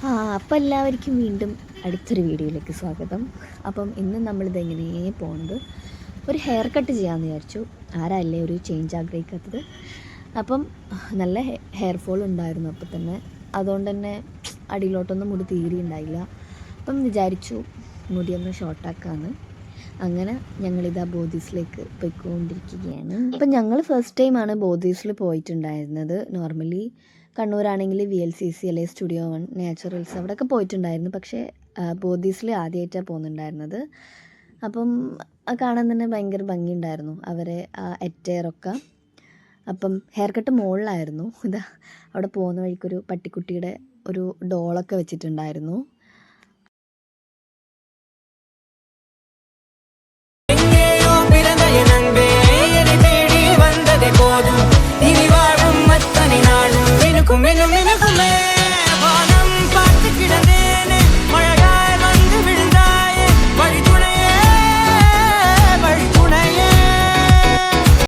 അപ്പോൾ എല്ലാവർക്കും വീണ്ടും അടുത്തൊരു വീഡിയോയിലേക്ക് സ്വാഗതം. അപ്പം ഇന്ന് നമ്മളിതെങ്ങനെ പോകുന്നത്, ഒരു ഹെയർ കട്ട് ചെയ്യാമെന്ന് വിചാരിച്ചു. ആരല്ലേ ഒരു ചേഞ്ച് ആഗ്രഹിക്കാത്തത്. അപ്പം നല്ല ഹെയർ ഫോൾ ഉണ്ടായിരുന്നു അപ്പോൾ തന്നെ, അതുകൊണ്ട് തന്നെ അടിയിലോട്ടൊന്നും മുടി തീരെ ഉണ്ടായില്ല. അപ്പം വിചാരിച്ചു മുടിയൊന്ന് ഷോർട്ടാക്കാമെന്ന്. അങ്ങനെ ഞങ്ങളിതാ ബോധീസിലേക്ക് പോയിക്കൊണ്ടിരിക്കുകയാണ്. അപ്പം ഞങ്ങൾ ഫസ്റ്റ് ടൈമാണ് ബോധീസിൽ പോയിട്ടുണ്ടായിരുന്നത്. നോർമലി കണ്ണൂരാണെങ്കിൽ VLCC അല്ലെങ്കിൽ സ്റ്റുഡിയോ 1, നാച്ചുറൽസ് അവിടെയൊക്കെ പോയിട്ടുണ്ടായിരുന്നു. പക്ഷേ ബോധീസിൽ ആദ്യമായിട്ടാണ് പോകുന്നുണ്ടായിരുന്നത്. അപ്പം കാണാൻ തന്നെ ഭയങ്കര ഭംഗിയുണ്ടായിരുന്നു അവരെ അറ്റയറൊക്കെ. അപ്പം ഹെയർ കട്ട് മുകളിലായിരുന്നു. ഇതാ അവിടെ പോകുന്ന വഴിക്കൊരു പട്ടിക്കുട്ടിയുടെ ഒരു ഡോളൊക്കെ വെച്ചിട്ടുണ്ടായിരുന്നു.